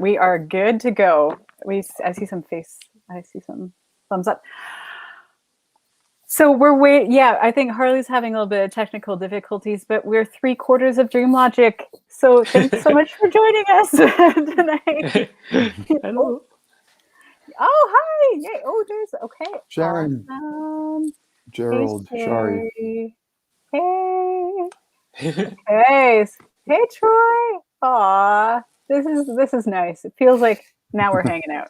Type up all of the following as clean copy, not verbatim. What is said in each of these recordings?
We are good to go. I see some thumbs up. So we're I think Harley's having a little bit of technical difficulties, but we're 3/4 of Dream Logic. So thanks so much for joining us tonight. Hello. Oh, hi. Yay. Oh, there's okay. Sharon. Awesome. Gerald. Hey, Shari. Hey. Okay. Hey, Troy. Aw. This is nice. It feels like now we're hanging out.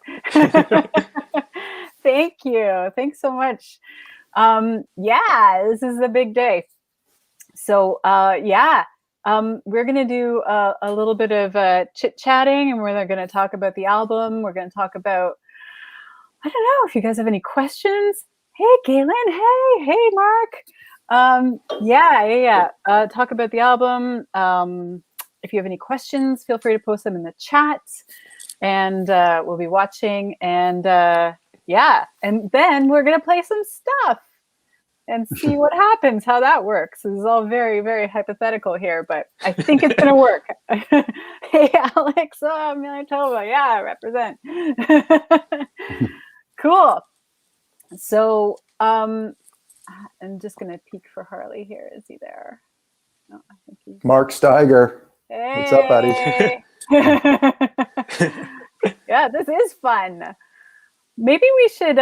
Thank you. Thanks so much. This is a big day. So we're gonna do a little bit of chit-chatting, and we're gonna talk about the album. We're gonna talk about, I don't know if you guys have any questions. Hey, Galen. Hey, Mark. Talk about the album. If you have any questions, feel free to post them in the chat, and we'll be watching. And and then we're gonna play some stuff and see what happens, how that works. This is all very, very hypothetical here, but I think it's gonna work. Hey, Alex, Manitoba, yeah, represent. Cool. So I'm just gonna peek for Harley here. Is he there? No, I think he's Mark Steiger. Hey. What's up, buddy? Yeah, this is fun. Maybe we should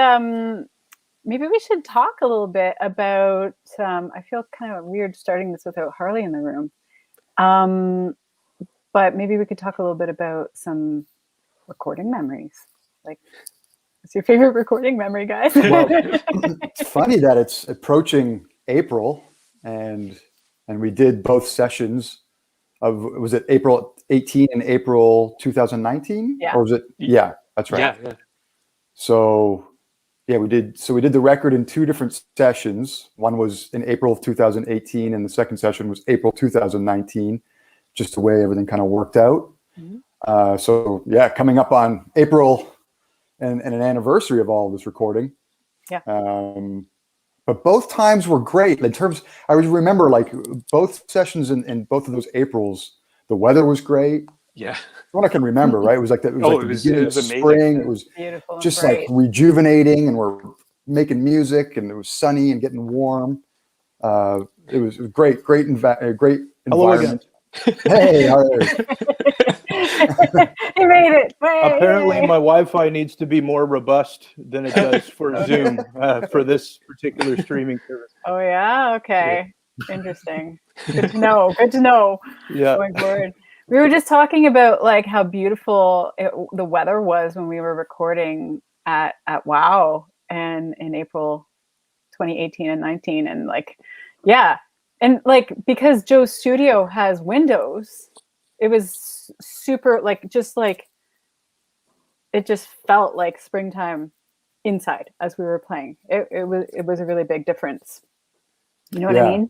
talk a little bit about. I feel kind of weird starting this without Harley in the room. But maybe we could talk a little bit about some recording memories. Like, what's your favorite recording memory, guys? Well, it's funny that it's approaching April, and we did both sessions of, was it April 18 and April 2019? Yeah. Or was it? Yeah, that's right. Yeah. So yeah, we did the record in 2 different sessions. One was in April of 2018, and the second session was April 2019, just the way everything kind of worked out. Mm-hmm. So yeah, coming up on April and an anniversary of all of this recording. Yeah. But both times were great. In terms, I remember like both sessions in both of those Aprils, the weather was great. Yeah. What I can remember, right? It was like the beginning of amazing. spring. It was beautiful, just like rejuvenating, and we're making music, and it was sunny and getting warm. It was great environment. Hello again. Hey, how are you? You made it. Apparently, my Wi-Fi needs to be more robust than it does for Zoom for this particular streaming service. Oh yeah. Okay. Yeah. Interesting. Good to know. Yeah. Going forward. We were just talking about like how beautiful the weather was when we were recording at WOW and in April 2018 and 19, and like, yeah, and like because Joe's studio has windows, it was super like it just felt like springtime inside as we were playing. It was a really big difference. You know what I mean?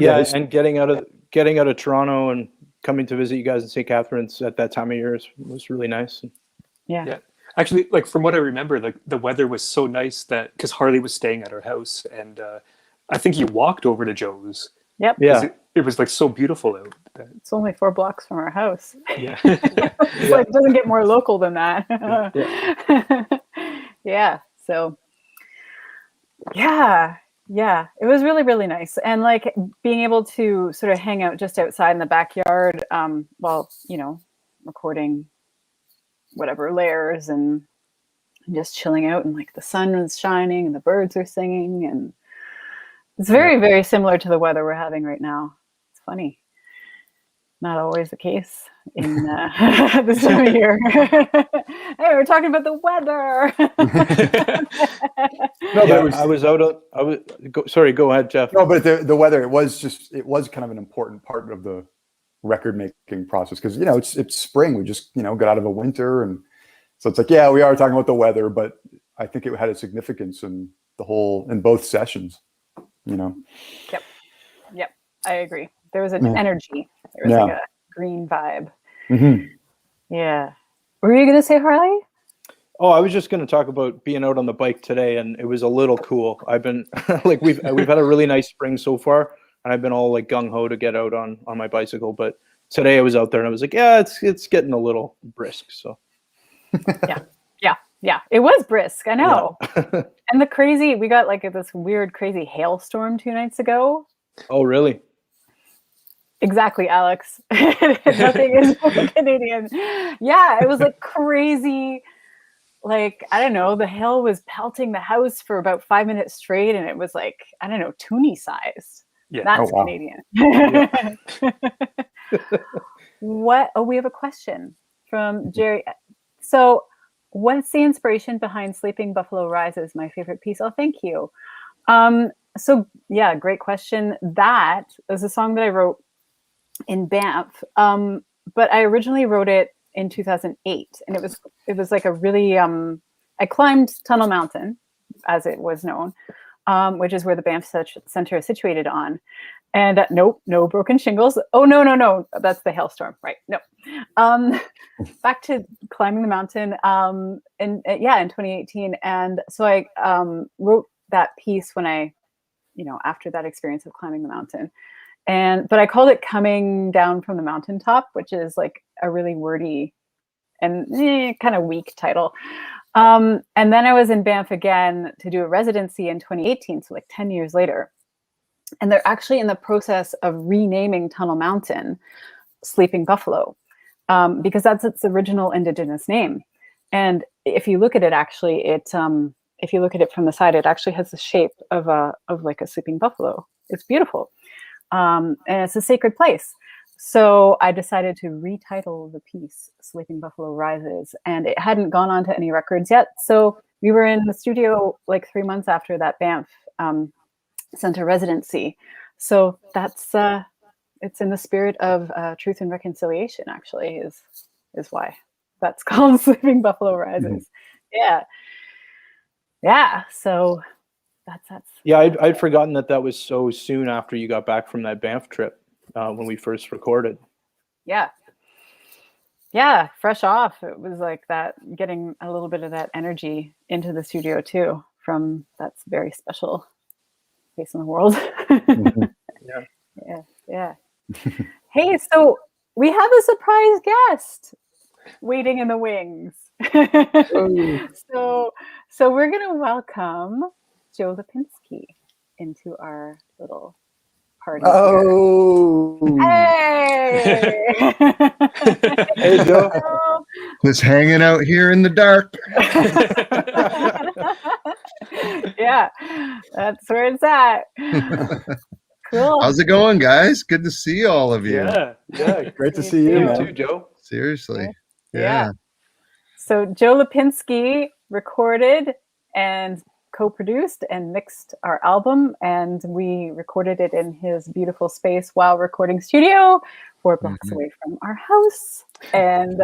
Yeah, and getting out of Toronto and coming to visit you guys in St. Catharines at that time of year was really nice. Yeah. Actually, like from what I remember, like the weather was so nice that because Harley was staying at our house, and I think you walked over to Joe's. Yep. Yeah. It was like so beautiful out. It's only 4 blocks from our house. Yeah. It's like, it doesn't get more local than that. Yeah. So. Yeah, it was really, really nice. And like being able to sort of hang out just outside in the backyard while, recording whatever layers and just chilling out, and like the sun was shining and the birds are singing, and it's very, very similar to the weather we're having right now. It's funny. Not always the case in this time of year. Hey, we're talking about the weather. No, but sorry, go ahead, Jeff. No, but the weather, it was kind of an important part of the record making process, because it's spring. We just got out of a winter, and so it's like, yeah, we are talking about the weather, but I think it had a significance in both sessions. Yep, I agree. There was an energy. There was like a green vibe. Mm-hmm. Yeah. Were you gonna say, Harley? Oh, I was just going to talk about being out on the bike today, and it was a little cool. I've been like we've had a really nice spring so far, and I've been all like gung ho to get out on my bicycle. But today I was out there and I was like, yeah, it's getting a little brisk. So Yeah, it was brisk. I know. yeah. And we got like this weird, crazy hailstorm 2 nights ago. Oh, really? Exactly, Alex. Nothing is more Canadian. Yeah, it was like crazy. Like, I don't know, the hail was pelting the house for about 5 minutes straight, and it was like, I don't know, toonie sized. Yeah. That's Oh, wow. Canadian. Yeah. What? Oh, we have a question from Jerry. So, what's the inspiration behind Sleeping Buffalo Rises, my favorite piece? Oh, thank you. So, yeah, great question. That is a song that I wrote in Banff, but I originally wrote it in 2008, and it was like a really I climbed Tunnel Mountain, as it was known, which is where the Banff Center is situated on. And nope, no broken shingles. Oh no, that's the hailstorm, right? No. Back to climbing the mountain, in 2018, and so I wrote that piece when I, after that experience of climbing the mountain. But I called it Coming Down from the Mountaintop, which is like a really wordy and kind of weak title. And then I was in Banff again to do a residency in 2018, so like 10 years later. And they're actually in the process of renaming Tunnel Mountain Sleeping Buffalo, because that's its original Indigenous name. And if you look at it, actually, if you look at it from the side, it actually has the shape of like a sleeping buffalo. It's beautiful. And it's a sacred place. So I decided to retitle the piece Sleeping Buffalo Rises, and it hadn't gone on to any records yet. So we were in the studio like 3 months after that Banff Center residency. So that's it's in the spirit of truth and reconciliation, actually, is why that's called Sleeping Buffalo Rises. Mm-hmm. Yeah. So that's yeah, I'd forgotten that was so soon after you got back from that Banff trip, when we first recorded. Yeah, fresh off. It was like that, getting a little bit of that energy into the studio too, from that's very special place in the world. Mm-hmm. Yeah. Hey, so we have a surprise guest waiting in the wings. So we're gonna welcome Joe Lipinski into our little party. Oh, here. Hey! Hey, Joe. Was hanging out here in the dark. Yeah, that's where it's at. Cool. How's it going, guys? Good to see all of you. Yeah, great to see you, you man. too, Joe. Seriously. Yeah. So Joe Lipinski recorded and co-produced and mixed our album, and we recorded it in his beautiful space while recording studio 4 blocks away from our house, and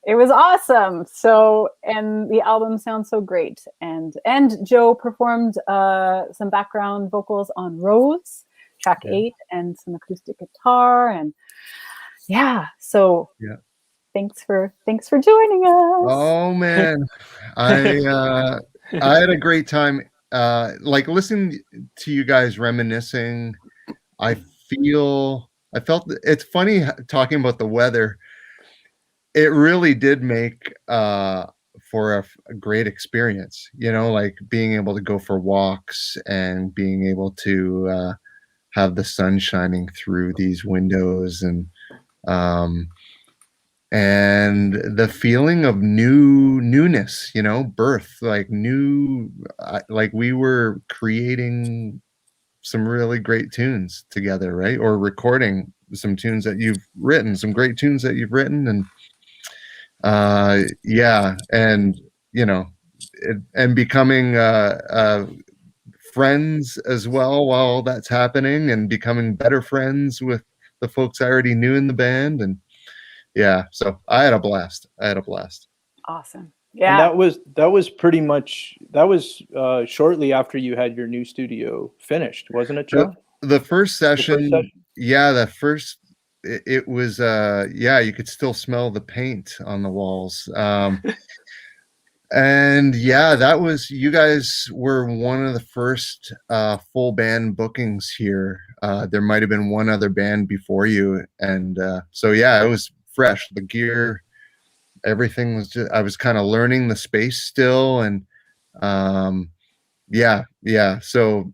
it was awesome. So, and the album sounds so great, and Joe performed some background vocals on Rose track 8 and some acoustic guitar, and thanks for joining us. Oh man, I had a great time. Like listening to you guys reminiscing. I felt it's funny talking about the weather. It really did make for a great experience. Like being able to go for walks and being able to have the sun shining through these windows, and the feeling of newness, birth, like like we were creating some really great tunes together, right? Or recording some tunes that you've written, some great tunes that you've written. And and becoming friends as well while that's happening, and becoming better friends with the folks I already knew in the band. And so I had a blast. Awesome. Yeah. And that was pretty much shortly after you had your new studio finished, wasn't it, Joe? The first session, it was you could still smell the paint on the walls. And you guys were one of the first full band bookings here There might have been one other band before you, and so yeah, it was fresh. The gear, everything was just, I was kind of learning the space still, and yeah. So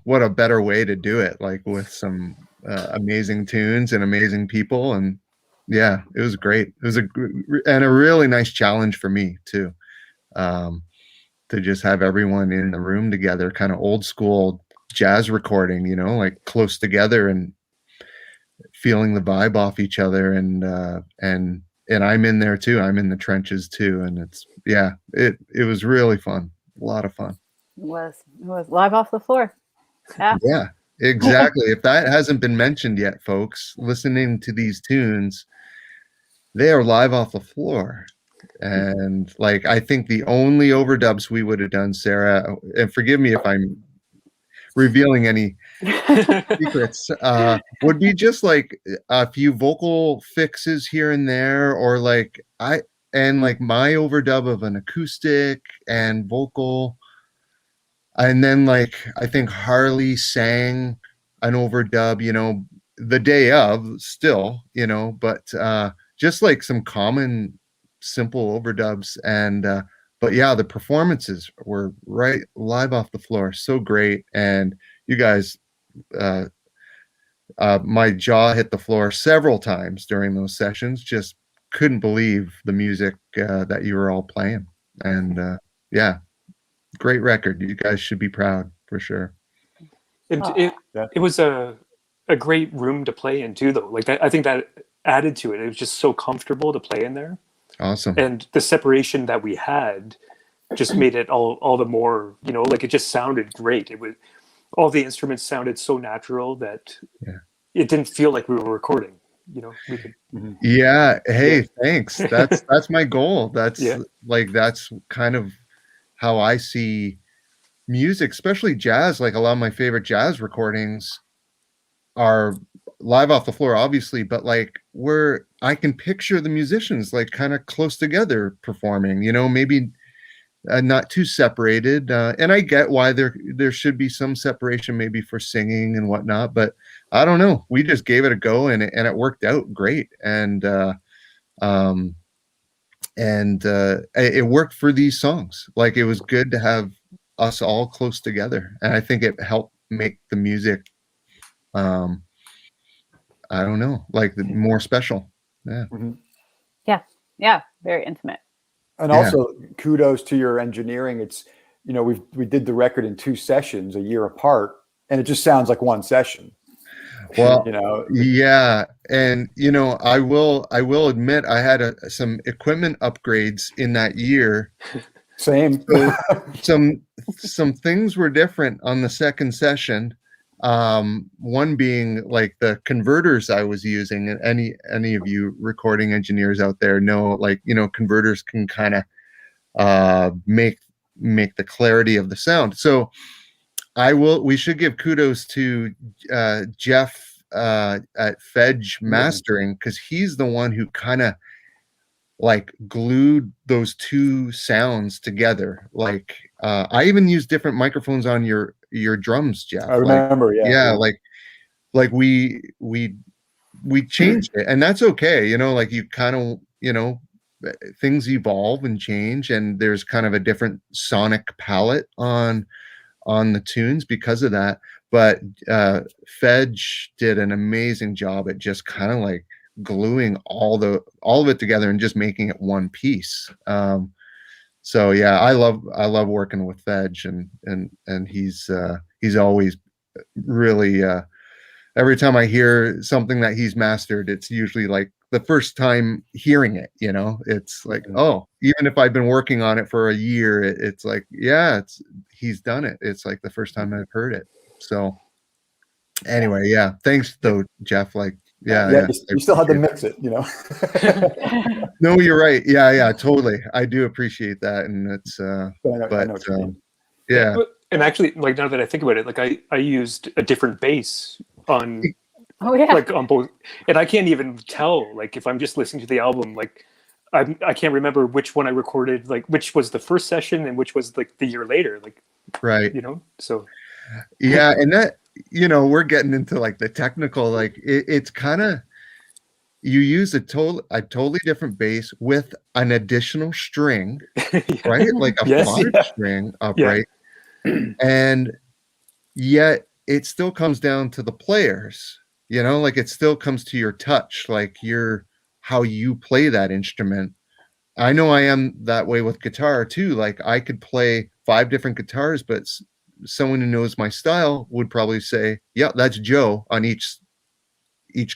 what a better way to do it, like with some amazing tunes and amazing people, and yeah, it was great. It was a really nice challenge for me too, to just have everyone in the room together, kind of old school jazz recording, like close together and feeling the vibe off each other, and I'm in there too. I'm in the trenches too, and it was really fun. A lot of fun. It was live off the floor. Yeah. Yeah, exactly. If that hasn't been mentioned yet, folks, listening to these tunes, they are live off the floor. And like, I think the only overdubs we would have done, Sarah, and forgive me if I'm revealing any secrets, would be just like a few vocal fixes here and there, or like my overdub of an acoustic and vocal. And then like, I think Harley sang an overdub, the day of still, but just like some common simple overdubs. And but yeah, the performances were right live off the floor, so great. And you guys, my jaw hit the floor several times during those sessions. Just couldn't believe the music that you were all playing. And yeah, great record. You guys should be proud for sure. It was a great room to play in too, though. Like I think that added to it. It was just so comfortable to play in there. Awesome. And the separation that we had just made it all the more, like it just sounded great. It was, all the instruments sounded so natural that it didn't feel like we were recording. We could. Yeah. Hey, thanks. That's my goal. That's that's kind of how I see music, especially jazz. Like a lot of my favorite jazz recordings are live off the floor, obviously, but like where I can picture the musicians like kind of close together performing, maybe not too separated. And I get why there should be some separation maybe for singing and whatnot, but I don't know. We just gave it a go, and it worked out great. And it worked for these songs. Like it was good to have us all close together, and I think it helped make the music I don't know, like more special. Yeah. Yeah, very intimate. And also kudos to your engineering. It's we did the record in 2 sessions a year apart, and it just sounds like one session. Well, yeah, and I will admit I had some equipment upgrades in that year. Same. Some things were different on the second session. One being like the converters I was using, and any of you recording engineers out there know, like converters can kind of make the clarity of the sound. So we should give kudos to Jeff at Fedge Mastering, because he's the one who kind of like glued those 2 sounds together. Like I even used different microphones on your drums, Jeff. I remember. Like we changed it, and that's okay. Like you kind of things evolve and change, and there's kind of a different sonic palette on the tunes because of that. But Fedge did an amazing job at just kind of like gluing all of it together and just making it one piece. So yeah, I love working with Fedge, and he's always really every time I hear something that he's mastered, it's usually like the first time hearing it, it's like, oh, even if I've been working on it for a year, it's like, yeah, he's done it. It's like the first time I've heard it. So anyway, yeah, thanks though, Jeff. Like, yeah, you still had to mix it, No, you're right. Yeah, totally. I do appreciate that, and it's yeah. And actually, like now that I think about it, like I used a different bass on like on both, and I can't even tell, like if I'm just listening to the album, like I can't remember which one I recorded, like which was the first session and which was like the year later, like right, so yeah. And you know, we're getting into like the technical, like it's kind of, you use a totally different bass with an additional string, right? Like a Yes. 5-string upright. And yet it still comes down to the players, you know, like it still comes to your touch, like how you play that instrument. I know I am that way with guitar too. Like I could play 5 different guitars, but someone who knows my style would probably say, yeah, that's Joe on each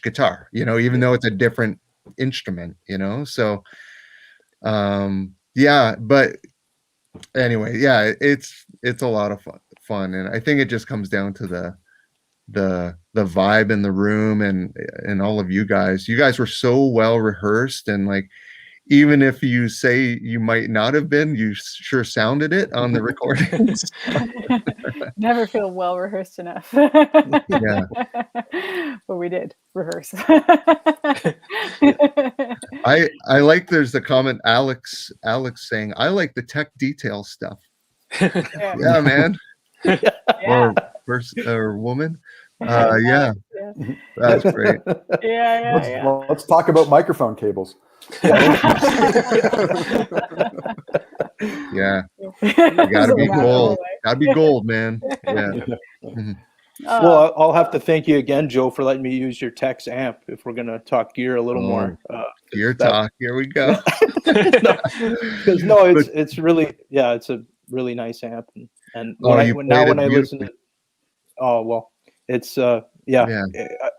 guitar, you know, even though it's a different instrument, you know. So yeah, but anyway, yeah, it's a lot of fun, and I think it just comes down to the vibe in the room, and all of you guys were so well rehearsed, and like even if you say you might not have been, you sure sounded it on the recordings. Never feel well rehearsed enough. Yeah. But we did rehearse. I like, there's the comment, Alex saying, I like the tech detail stuff. Yeah, man. Yeah. Or woman. Yeah. That's great. Let's talk about microphone cables. Yeah. You gotta be gold. Gotta be gold, man. Yeah. Mhm. Well, I'll have to thank you again, Joe, for letting me use your Tex amp if we're going to talk gear a little more. Gear talk. Here we go. Because it's really, yeah, it's a really nice amp. And when I listen to, oh, well, it's, yeah.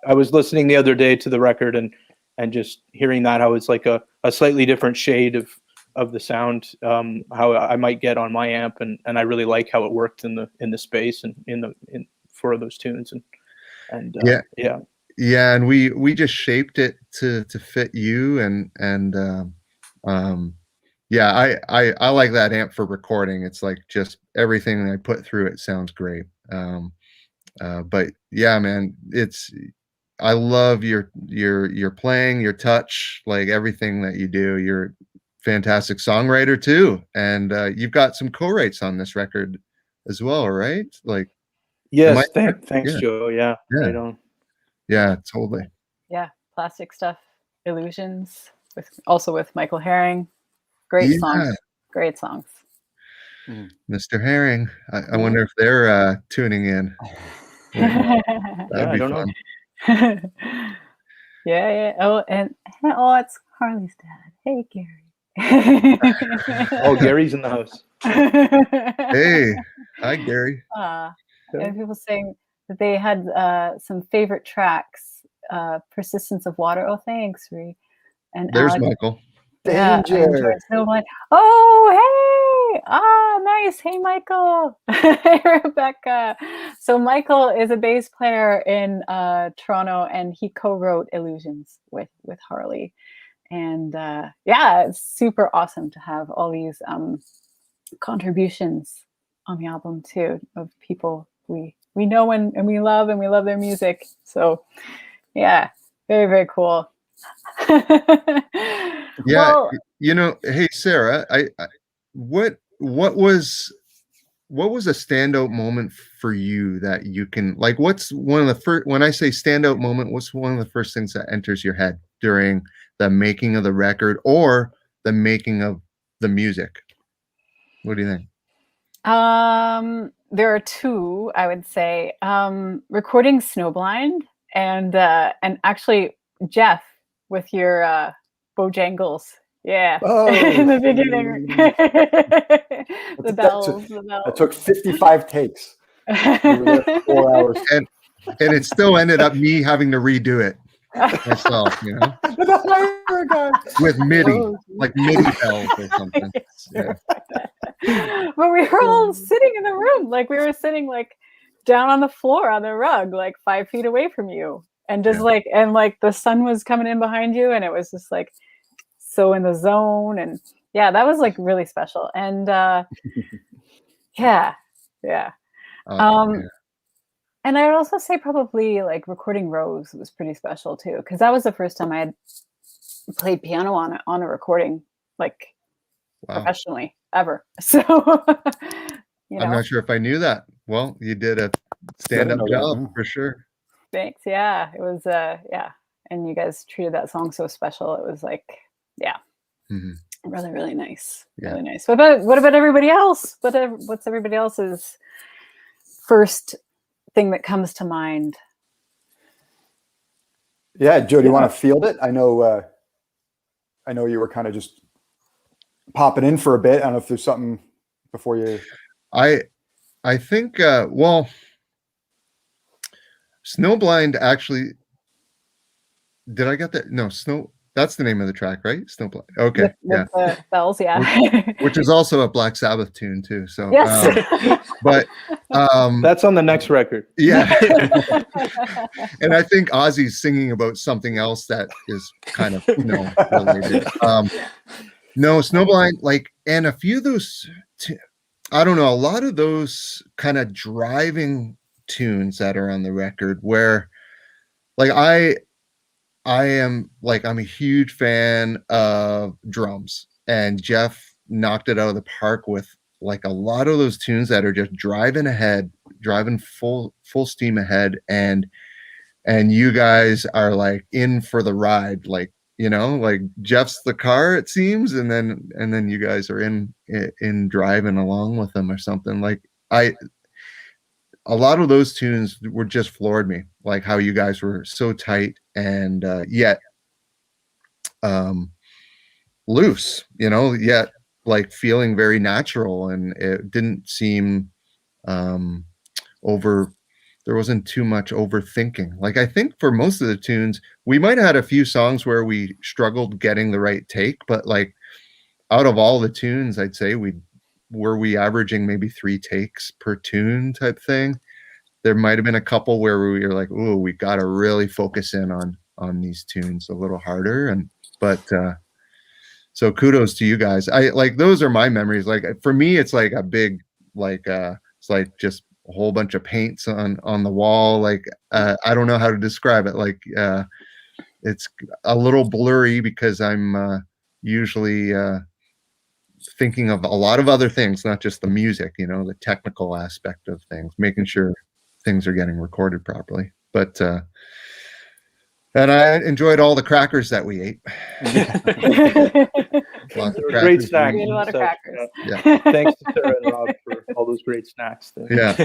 I was listening the other day to the record and just hearing that, how it's like a slightly different shade of the sound, how I might get on my amp. And I really like how it worked in the space and for those tunes and and we just shaped it to fit you and yeah, I like that amp for recording. It's like just everything I put through it sounds great. But yeah, man, I love your playing, your touch, like everything that you do. You're a fantastic songwriter too, and you've got some co-writes on this record as well, right? Like, yes, thanks, Joe. Yeah, right on. Yeah, totally. Yeah, Plastic Stuff, Illusions, with Michael Herring. Great songs. Great songs. Mr. Herring. I wonder if they're tuning in. That'd be fun. Yeah. Oh, and it's Harley's dad. Hey, Gary. Oh, Gary's in the house. Hey, hi, Gary. And people saying that they had some favorite tracks. Persistence of Water. Oh, thanks, Ree. And there's Alex. Michael. Yeah, Danger. Snowblind. Oh, hey! Nice. Hey, Michael. Hey, Rebecca. So Michael is a bass player in Toronto, and he co-wrote Illusions with Harley. And it's super awesome to have all these contributions on the album too, of people we know and we love their music. So yeah, very, very cool. Yeah, well, you know, hey Sarah, what was a standout moment for you that you can, like, what's one of the first, when I say standout moment, what's one of the first things that enters your head during the making of the record or the making of the music? What do you think? There are two, I would say. Recording Snowblind and actually Jeff with your Bojangles. Yeah. In the beginning. The bells. That took 55 takes. We were there for 4 hours. And it still ended up me having to redo it myself, you know? With MIDI, like MIDI bells or something. Yeah. But we were all sitting in the room. Like we were sitting like down on the floor on the rug, like 5 feet away from you. And just like the sun was coming in behind you, and it was just like so in the zone. And yeah, that was like really special. And yeah. And I would also say probably like recording Rose was pretty special too, because that was the first time I had played piano on a recording, like professionally ever. So you know. I'm not sure if I knew that, Well, you did a stand-up job for sure. Thanks. Yeah, it was. Yeah, and you guys treated that song so special. It was like, yeah, really, really nice. Yeah. Really nice. What about everybody else? What's everybody else's first thing that comes to mind? Yeah, Joe, do you want to field it? I know you were kind of just popping in for a bit. I don't know if there's something before you. I think well, Snowblind actually. Did I get that? No, That's the name of the track, right? Snowblind. Okay, with the bells, yeah. Which is also a Black Sabbath tune too. So yes, but that's on the next record. Yeah, and I think Ozzy's singing about something else that is kind of related. No, Snowblind, like, and a few of those. I don't know, a lot of those kind of driving tunes that are on the record where like I'm a huge fan of drums, and Jeff knocked it out of the park with like a lot of those tunes that are just driving full steam ahead, and you guys are like in for the ride, like, like Jeff's the car, it seems, and then you guys are in driving along with them or something. Like a lot of those tunes were just floored me, like how you guys were so tight and yet loose, yet like feeling very natural, and it didn't seem there wasn't too much overthinking. Like, I think for most of the tunes, we might have had a few songs where we struggled getting the right take, but like out of all the tunes, I'd say we averaging maybe 3 takes per tune type thing. There might have been a couple where we were like, "Oh, we got to really focus in on these tunes a little harder." But so kudos to you guys. I like, those are my memories. Like for me, it's like a big, like it's like just a whole bunch of paints on the wall. Like I don't know how to describe it. Like it's a little blurry because I'm usually thinking of a lot of other things, not just the music, the technical aspect of things, making sure things are getting recorded properly. But and I enjoyed all the crackers that we ate. Great snacks. We ate a lot of crackers. Yeah. Thanks to Sarah and Rob for all those great snacks. Yeah,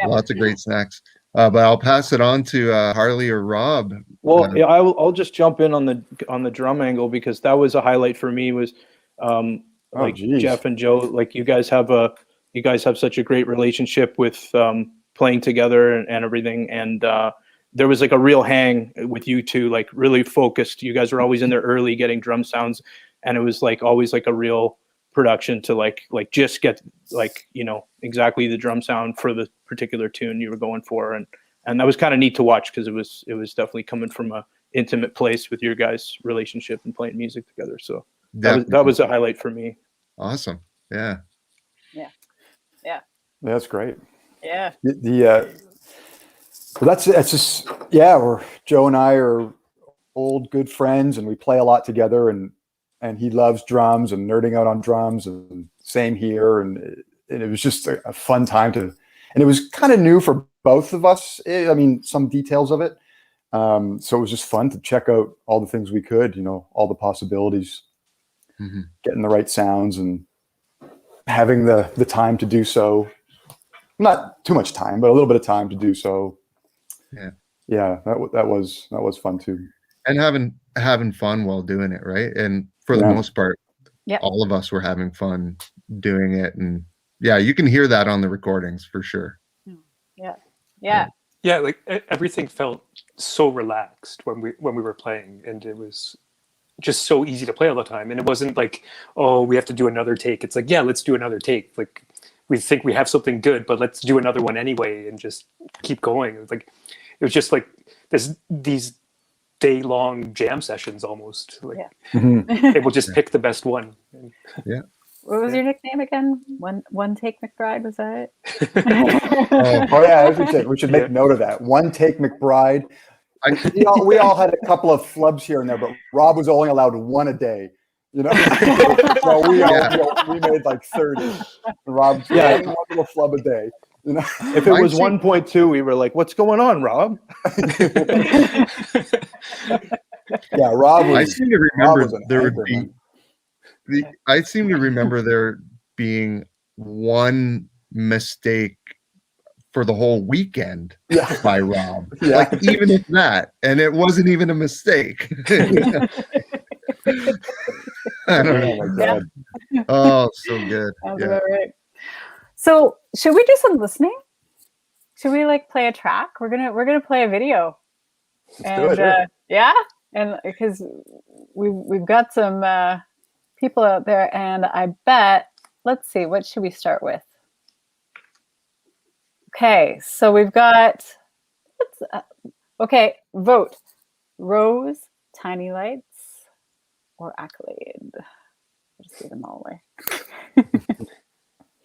lots of great snacks. But I'll pass it on to Harley or Rob. Well, I'll just jump in on the drum angle, because that was a highlight for me. Was Jeff and Joe, like you guys have such a great relationship with playing together and everything, and there was like a real hang with you two, like really focused. You guys were always in there early getting drum sounds, and it was like always like a real production to like just get like exactly the drum sound for the particular tune you were going for, and that was kind of neat to watch, because it was definitely coming from a intimate place with your guys' relationship and playing music together. So that was a highlight for me. Awesome. Yeah. That's great. Yeah. That's just, yeah, Joe and I are old good friends, and we play a lot together, and he loves drums and nerding out on drums, and same here. And it was just a fun time and it was kind of new for both of us. I mean, some details of it. So it was just fun to check out all the things we could, all the possibilities, getting the right sounds and having the time to do so. Not too much time, but a little bit of time to do so. Yeah, that was fun too. And having fun while doing it, right? And for the most part, all of us were having fun doing it. And yeah, you can hear that on the recordings for sure. Yeah. Like everything felt so relaxed when we were playing, and it was just so easy to play all the time. And it wasn't like, oh, we have to do another take. It's like, yeah, let's do another take. Like, we think we have something good, but let's do another one anyway and just keep going. It was just like these day-long jam sessions almost. Like they will just pick the best one. Yeah. What was your nickname again? One Take McBride, was that it? Oh yeah, we should make note of that. One Take McBride. We all had a couple of flubs here and there, but Rob was only allowed one a day. So we made like 30. Rob, one little flub a day. You know? If it was 1.2, we were like, "What's going on, Rob?" Yeah, Rob was. I seem to remember there would anchorman. be. I seem to remember there being one mistake for the whole weekend by Rob. Yeah. Like even if that, and it wasn't even a mistake. I don't know. Oh my God. Oh, so good. That's Yeah. about right. So should we do some listening? Should we like play a track? We're gonna play a video. do it. Yeah, and because we've got some people out there, and I bet. Let's see, what should we start with? Okay, so we've got. Okay, vote. Rose, Tiny Lights, or Accolade. I'll just give them all away.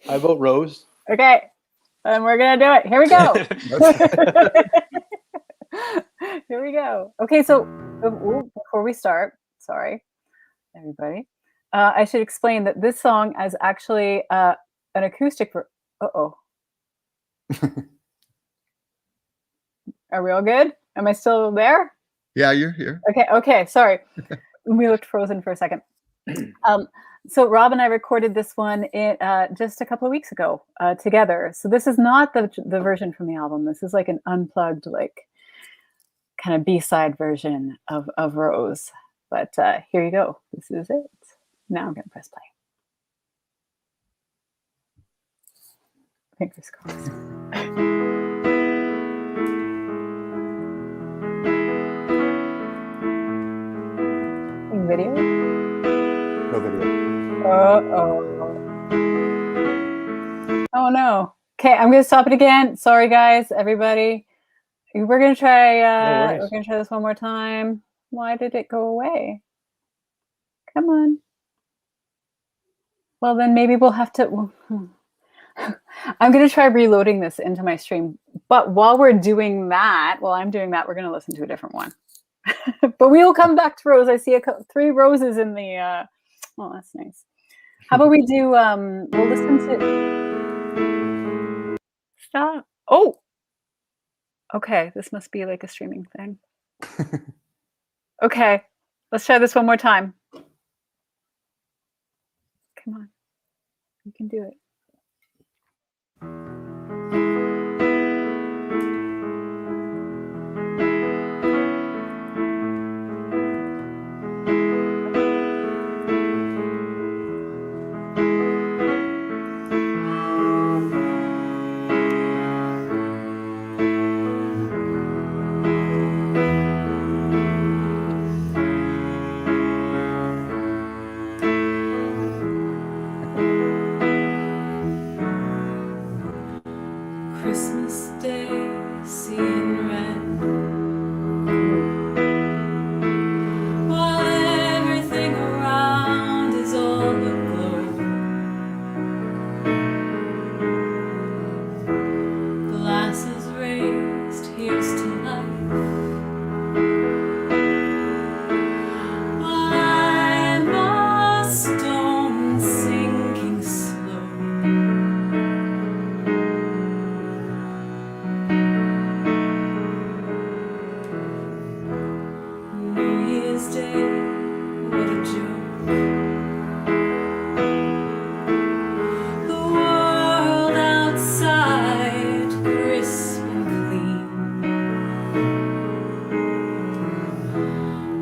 I vote Rose. Okay, and we're gonna do it. Here we go. Here we go. Okay, so before we start, sorry, everybody, I should explain that this song is actually an acoustic. Uh-oh. Are we all good? Am I still there? Yeah, you're here. Okay, sorry. We looked frozen for a second. So Rob and I recorded this one just a couple of weeks ago together. So this is not the version from the album. This is like an unplugged, like kind of B-side version of Rose. But here you go. This is it. Now I'm going to press play. Fingers crossed. Video? No video. Oh no. Okay, I'm gonna stop it again. Sorry guys, everybody. We're gonna try this one more time. Why did it go away? Come on. Well then maybe we'll have to I'm gonna try reloading this into my stream. But while I'm doing that, we're gonna listen to a different one. But we will come back to Rose. I see 3 roses in the oh, that's nice. How about we do we'll listen to stop. Oh, okay, this must be like a streaming thing. Okay, let's try this one more time. Come on, you can do it. Christmas Day, seeing red, while everything around is all aglow. Glasses raised, here's to life. I'm a stone sinking slow. New Year's Day, what a joke. The world outside, crisp and clean,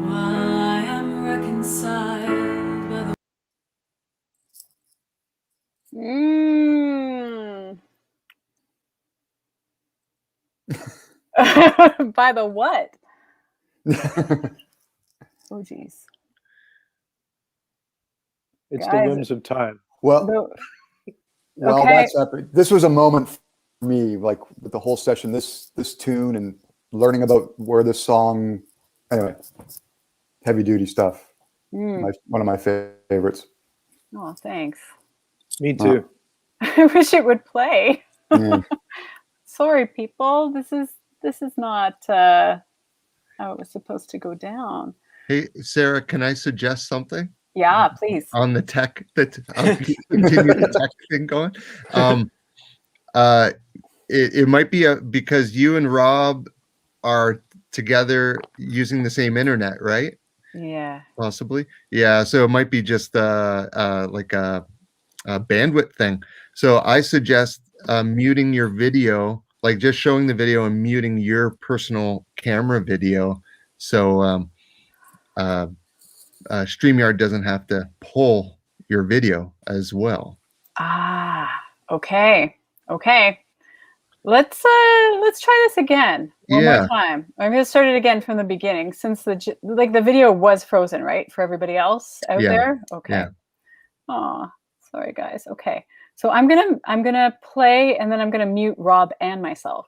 while I am reconciled by the By the what? Oh geez. It's Guys. the whims of time. Well, Okay. that's epic. This was a moment for me, like with the whole session, this tune and learning about where this song. Anyway, heavy duty stuff. One of my favorites. Oh, thanks. Me too. I wish it would play. Yeah. Sorry, people. This is not how it was supposed to go down. Hey, Sarah, can I suggest something? Yeah, please. On the tech, that I'll continue the tech thing going. it might be because you and Rob are together using the same internet, right? Yeah. Possibly. Yeah. So it might be just like a bandwidth thing. So I suggest muting your video, like just showing the video and muting your personal camera video. So StreamYard doesn't have to pull your video as well. Ah, okay. Okay. Let's try this again one more time. I'm gonna start it again from the beginning since the video was frozen, right? For everybody else out there. Okay. Yeah. Oh, sorry guys. Okay. So I'm gonna play and then I'm gonna mute Rob and myself.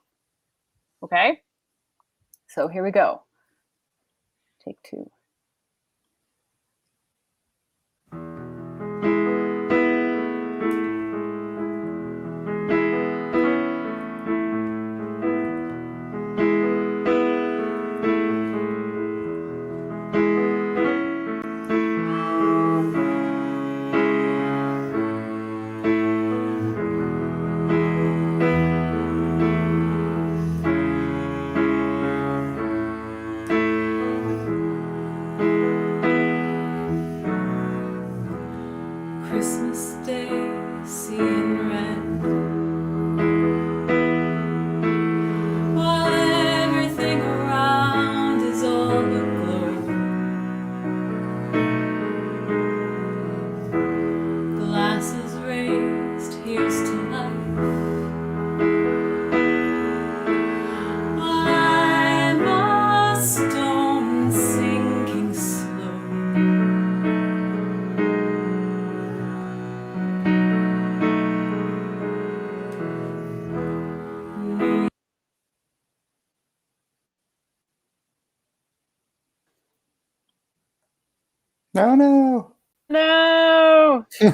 Okay? So here we go. Take 2. Christmas Day, seeing red, while everything around is all aglow. Glasses raised, here's to life. I'm a stone sinking slow. No, no. No! No!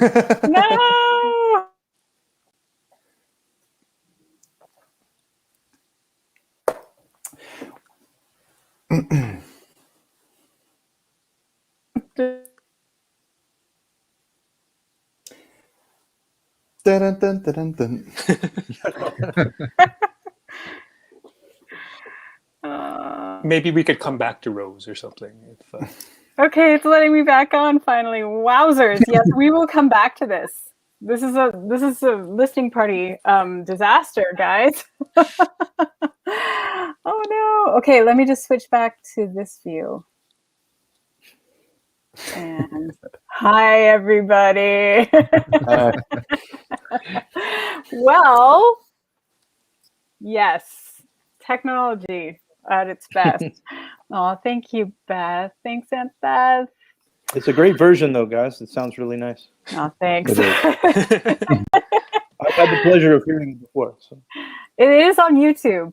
Dun, dun, dun, dun, dun. Maybe we could come back to Rose or something. If, Okay, it's letting me back on finally. Wowzers! Yes, we will come back to this. This is a listening party disaster, guys. Oh no! Okay, let me just switch back to this view. And hi, everybody. Well, yes, technology at its best. Oh, thank you, Beth. Thanks, Aunt Beth. It's a great version, though, guys. It sounds really nice. Oh, thanks. I've had the pleasure of hearing it before. So. It is on YouTube.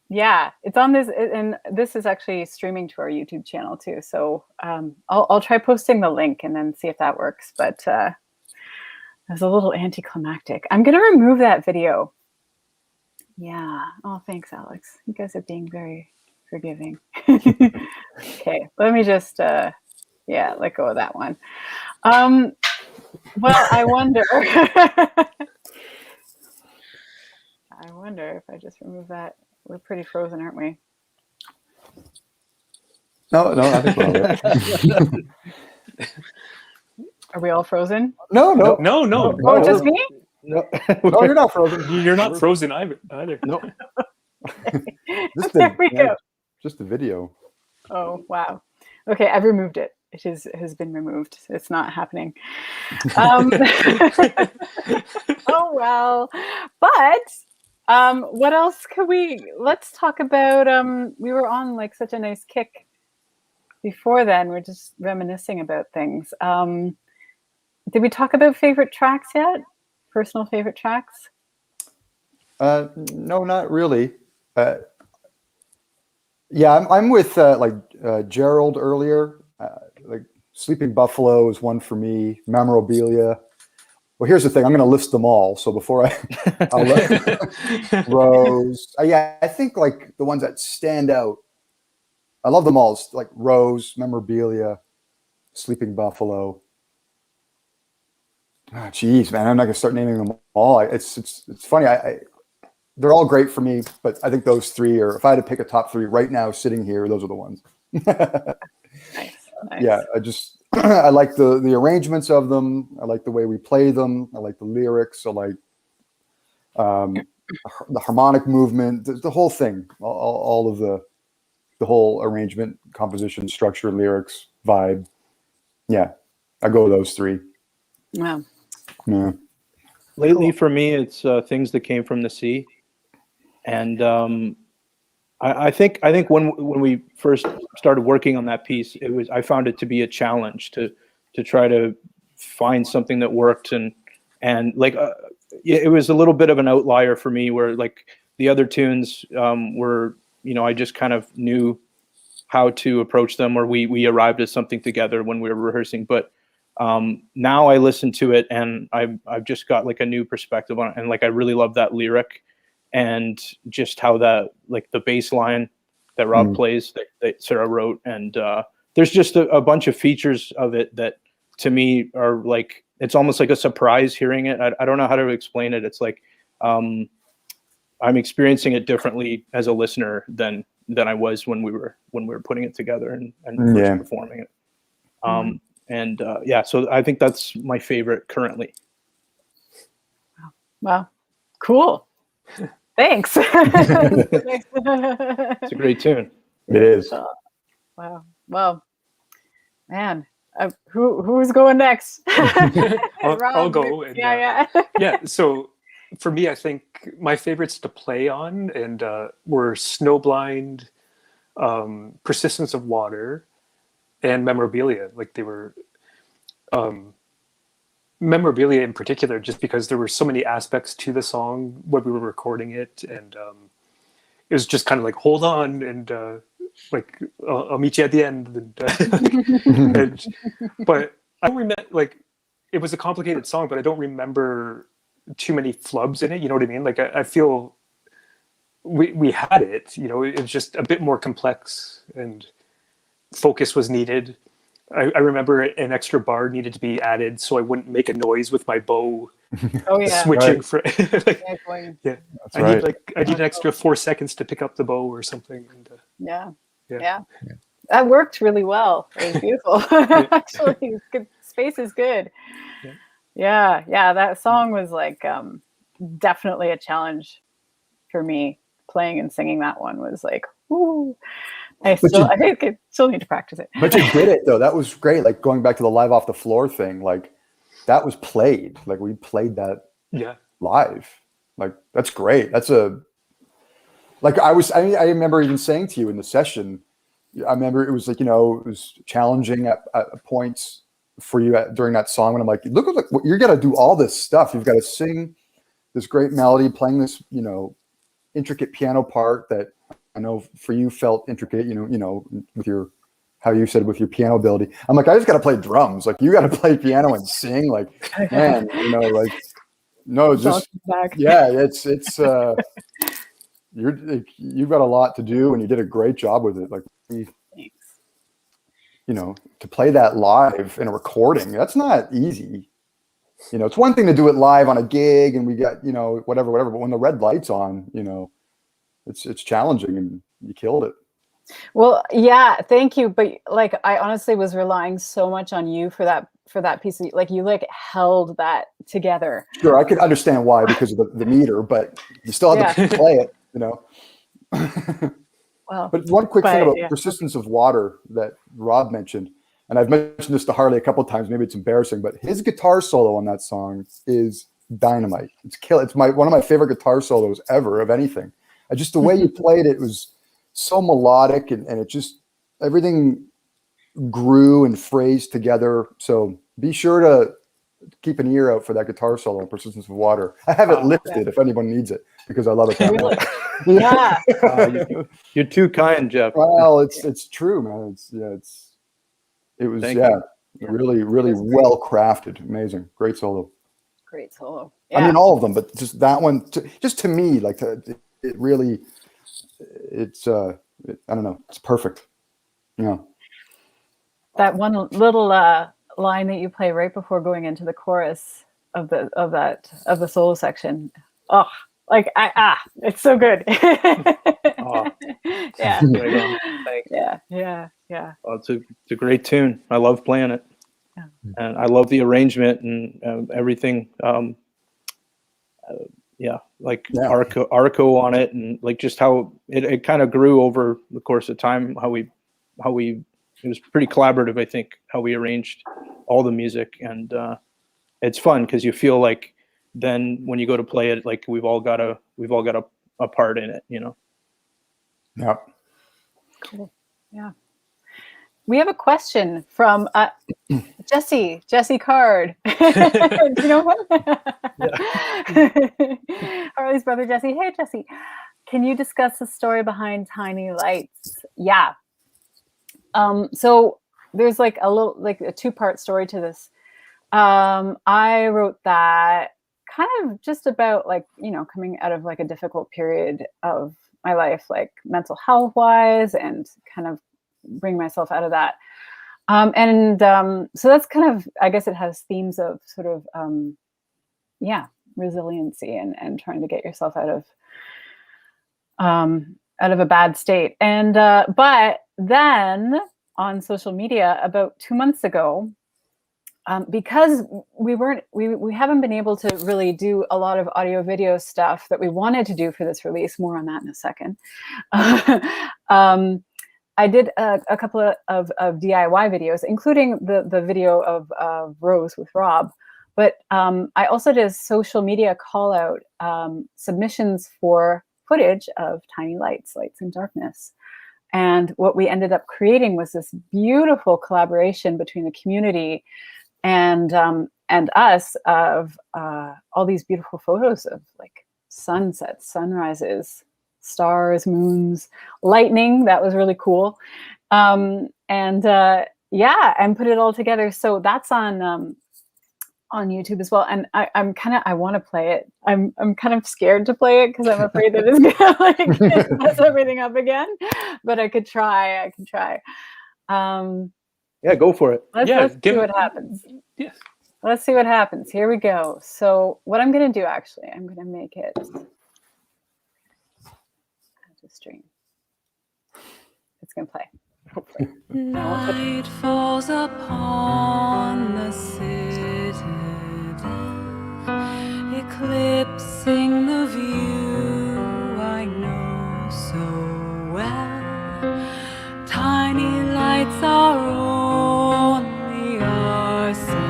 Yeah, it's on this, and this is actually streaming to our YouTube channel too. So I'll try posting the link and then see if that works. But it was a little anticlimactic. I'm gonna remove that video. Yeah. Oh, thanks, Alex. You guys are being very forgiving. Okay, let me just let go of that one. Well, I wonder. I wonder if I just remove that. We're pretty frozen, aren't we? No, I think we're all right. Are we all frozen? No. Oh, just me? No, No, you're not frozen. you're not frozen either. no. There we go. Just the video. Oh, wow. Okay, I've removed it. It has been removed. It's not happening. Oh, well. But what else could let's talk about, we were on like such a nice kick before then. We're just reminiscing about things. Did we talk about favorite tracks yet? Personal favorite tracks? No, not really. Yeah, I'm with Gerald earlier. Like Sleeping Buffalo is one for me. Memorabilia. Well, here's the thing. I'm going to list them all. So before I'll let Rose. Yeah, I think like the ones that stand out. I love them all. It's like Rose, Memorabilia, Sleeping Buffalo. Oh, geez, man, I'm not going to start naming them all. It's funny. they're all great for me, but I think those three are, if I had to pick a top three right now sitting here, those are the ones. Nice. Yeah, I like the arrangements of them. I like the way we play them. I like the lyrics. I like the harmonic movement, the whole thing, all of the whole arrangement, composition, structure, lyrics, vibe. Yeah, I go with those three. Wow. Yeah. Lately, for me, it's Things That Came from the Sea, and I think when we first started working on that piece, I found it to be a challenge to try to find something that worked, and like it was a little bit of an outlier for me, where like the other tunes were, I just kind of knew how to approach them, or we arrived at something together when we were rehearsing. But now I listen to it and I've just got like a new perspective on it, and like I really love that lyric and just how the bass line that Rob plays that Sarah wrote, and there's just a bunch of features of it that to me are like, it's almost like a surprise hearing it. I don't know how to explain it. It's like I'm experiencing it differently as a listener than I was when we were putting it together and first performing it. And so I think that's my favorite currently. Wow. Cool. Thanks. It's a great tune. It is. Wow. Well, man, who's going next? I'll go. And, yeah. Yeah. So for me, I think my favorites to play on were Snowblind, Persistence of Water, and Memorabilia. Like they were Memorabilia in particular, just because there were so many aspects to the song when we were recording it, and it was just kind of like, hold on, and like I'll meet you at the end. But I don't remember, like, it was a complicated song, but I don't remember too many flubs in it. You know what I mean? Like I feel we had it. It was just a bit more complex, and focus was needed. I remember an extra bar needed to be added so I wouldn't make a noise with my bow. Oh yeah. Switching for I need an extra 4 seconds to pick up the bow or something. And, yeah. That worked really well. It was beautiful. Actually, good. Space is good. Yeah. That song was like definitely a challenge for me. Playing and singing that one was like, whoo. I think I still need to practice it. But you did it though. That was great. Like going back to the live off the floor thing, like that was played. Like we played that live. Like that's great. That's I remember even saying to you in the session, I remember it was like, it was challenging at points for you during that song when I'm like, look at what you're gonna do all this stuff. You've got to sing this great melody, playing this, intricate piano part that I know for you felt intricate, with your, how you said with your piano ability. I'm like, I just got to play drums. Like you got to play piano and sing. Like, man, no, just it's you've got a lot to do, and you did a great job with it. Like, to play that live in a recording, that's not easy. It's one thing to do it live on a gig, and we got whatever. But when the red light's on, it's challenging, and you killed it. Well, yeah, thank you. But like, I honestly was relying so much on you for that piece. Like you held that together. Sure, I could understand why, because of the meter, but you still had to play it, Well, but one quick thing about Persistence of Water that Rob mentioned, and I've mentioned this to Harley a couple of times. Maybe it's embarrassing, but his guitar solo on that song is dynamite. It's one of my favorite guitar solos ever of anything. Just the way you played it was so melodic, and it just, everything grew and phrased together. So be sure to keep an ear out for that guitar solo in Persistence of Water. I have it lifted if anyone needs it, because I love it that much. Yeah. You're too kind, Jeff. Well, it's true, man. It was really, really well crafted. Amazing. Great solo. Great solo. Yeah. I mean, all of them, but just that one, just to me, like it really, I don't know, it's perfect. Yeah. That one little line that you play right before going into the chorus of the solo section. Oh, Like it's so good. Oh, Yeah. right on. Thanks. Yeah. Oh, it's a great tune. I love playing it, Yeah. and I love the arrangement and everything. Like Arco on it, and like just how it kind of grew over the course of time. How we it was pretty collaborative, I think, how we arranged all the music, and it's fun because you feel like then when you go to play it, like we've all got a part in it, you know. Yeah. Cool. Yeah. We have a question from Jesse Card. Do you know him? Harley's brother Jesse. Hey Jesse, can you discuss the story behind Tiny Lights? Yeah. So there's like a two-part story to this. I wrote that kind of just about like, you know, coming out of like a difficult period of my life, like mental health wise, and kind of bring myself out of that. So that's kind of, I guess it has themes of sort of, resiliency and trying to get yourself out of a bad state. And, but then on social media about 2 months ago, because we haven't been able to really do a lot of audio video stuff that we wanted to do for this release. More on that in a second. I did a couple of DIY videos, including the video of Rose with Rob. But I also did a social media call out submissions for footage of Tiny Lights, Lights in Darkness. And what we ended up creating was this beautiful collaboration between the community and us of all these beautiful photos of like sunsets, sunrises, stars, moons, lightning. That was really cool. And put it all together. So that's on YouTube as well. And I want to play it. I'm kind of scared to play it because I'm afraid that it's gonna like mess everything up again. But I can try. Yeah, go for it. Let's see what happens. Yeah. Let's see what happens. Here we go. So what I'm going to do, actually, I'm going to make it to stream. It's going to play, hopefully. Night falls upon the citadel, eclipsing the view I know so well. Tiny lights are only arsenal.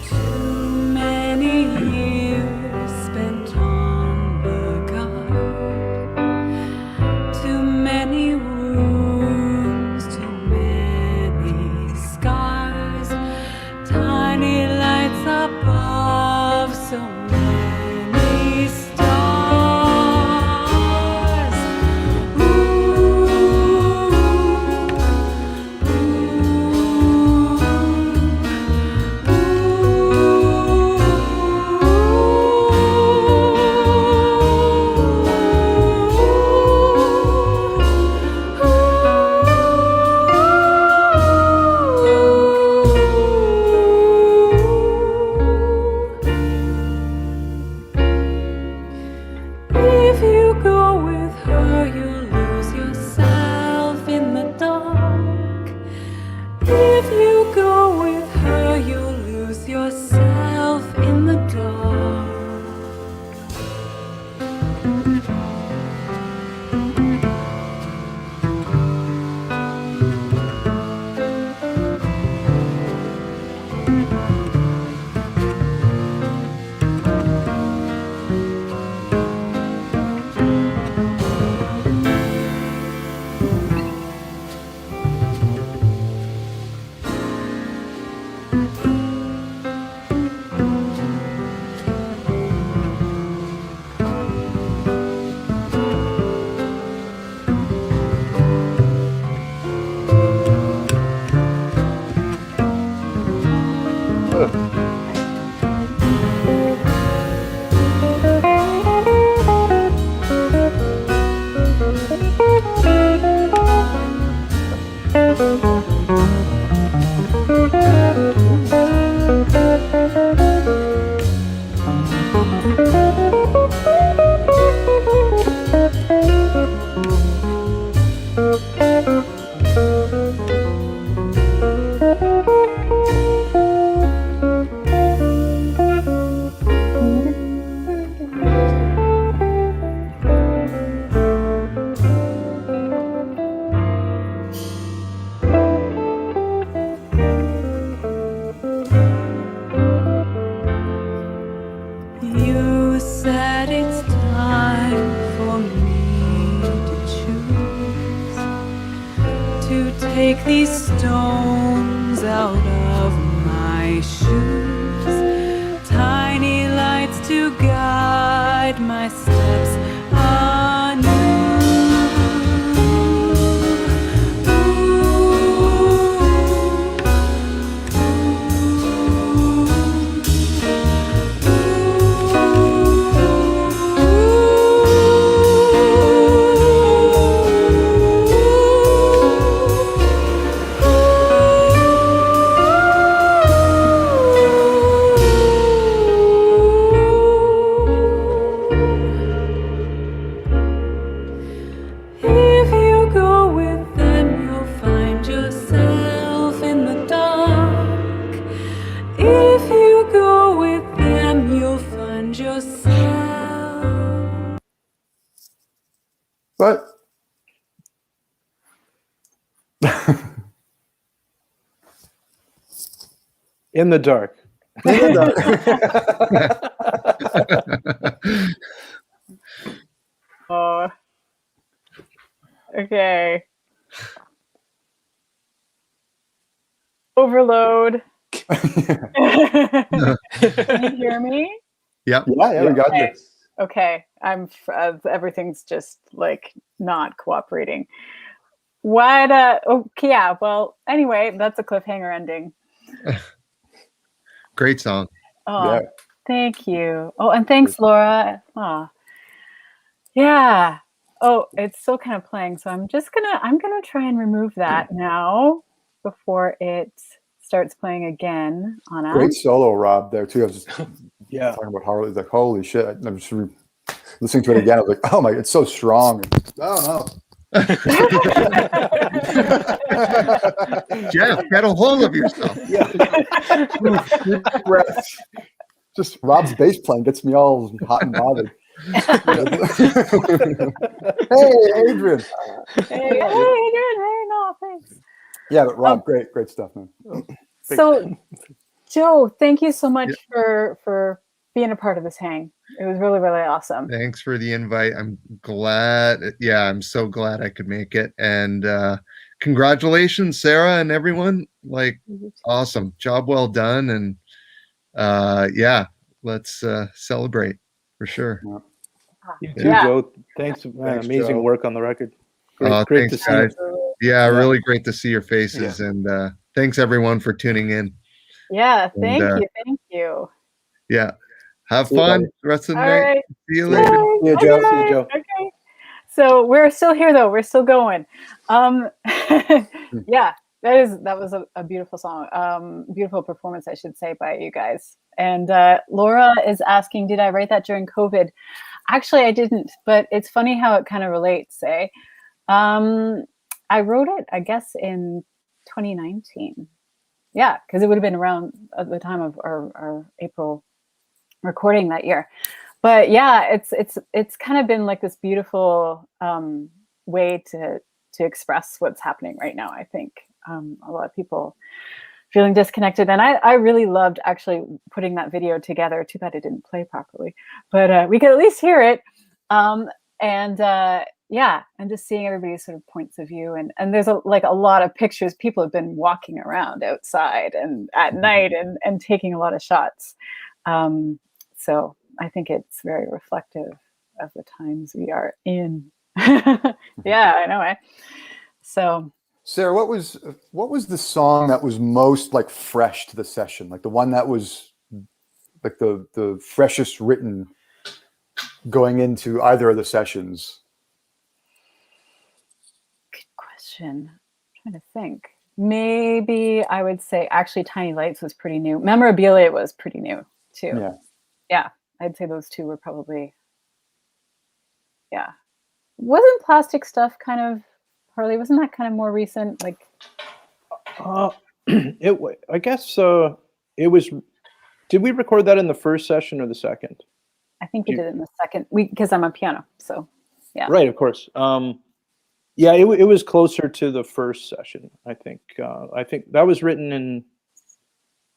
Too many years spent on the guard. Too many to take these stones out of my shoes, tiny lights to guide my steps anew. If you go with them, you'll find yourself in the dark. If you go with them, you'll find yourself. But In the dark. Oh. Okay. Overload. Can you hear me? Yep. yeah, we got you. Okay. Everything's just like not cooperating. What? Okay. Yeah. Well. Anyway, that's a cliffhanger ending. Great song. Oh, Yeah. thank you. Oh, and thanks, Laura. Oh, yeah. Oh, it's still kind of playing, so I'm gonna try and remove that now before it starts playing again on us. Great solo, Rob, there too. I was just Yeah. talking about Harley. Like, holy shit! I'm just listening to it again. I was like, oh my, it's so strong. Oh Jeff, get a hold of yourself. no! Deep breaths. Just Rob's bass playing gets me all hot and bothered. Hey, Adrian. Hey, Adrian. Hey, no, thanks. Yeah, but Rob, great stuff, man. So, Joe, thank you so much for being a part of this hang. It was really, really awesome. Thanks for the invite. I'm glad. Yeah, I'm so glad I could make it. And congratulations, Sarah and everyone. Like, awesome. Job well done. And yeah, let's celebrate for sure. You too, Joe. Thanks. Thanks, Amazing Joe. work on the record. Great Thanks, to see guys. you. Yeah, really great to see your faces. And thanks, everyone, for tuning in. Yeah, thank you. Yeah. Have fun the rest of the All night. right. See you later. See you, Joe. Okay. See you, Joe. Okay. So we're still here though. We're still going. Yeah, that was a beautiful song. Beautiful performance, I should say, by you guys. And Laura is asking, did I write that during COVID? Actually, I didn't, but it's funny how it kind of relates, eh? I wrote it, I guess, in 2019. Yeah, because it would have been around at the time of our April recording that year. But yeah, it's kind of been like this beautiful way to express what's happening right now. I think a lot of people feeling disconnected, and I really loved actually putting that video together. Too bad it didn't play properly, but we could at least hear it. Yeah, and just seeing everybody's sort of points of view, and there's a lot of pictures. People have been walking around outside and at night and taking a lot of shots. So I think it's very reflective of the times we are in. Yeah, I know. So, Sarah, what was the song that was most like fresh to the session? Like the one that was like the freshest written going into either of the sessions? good question. I'm trying to think. Maybe I would say actually Tiny Lights was pretty new. Memorabilia was pretty new too. Yeah, I'd say those two were probably, yeah. Wasn't Plastic Stuff kind of, Harley, wasn't that kind of more recent? Like, I guess it was. Did we record that in the first session or the second? I think we did it in the second week because I'm on piano. So, yeah. Right, of course. Yeah, it was closer to the first session. I think that was written in,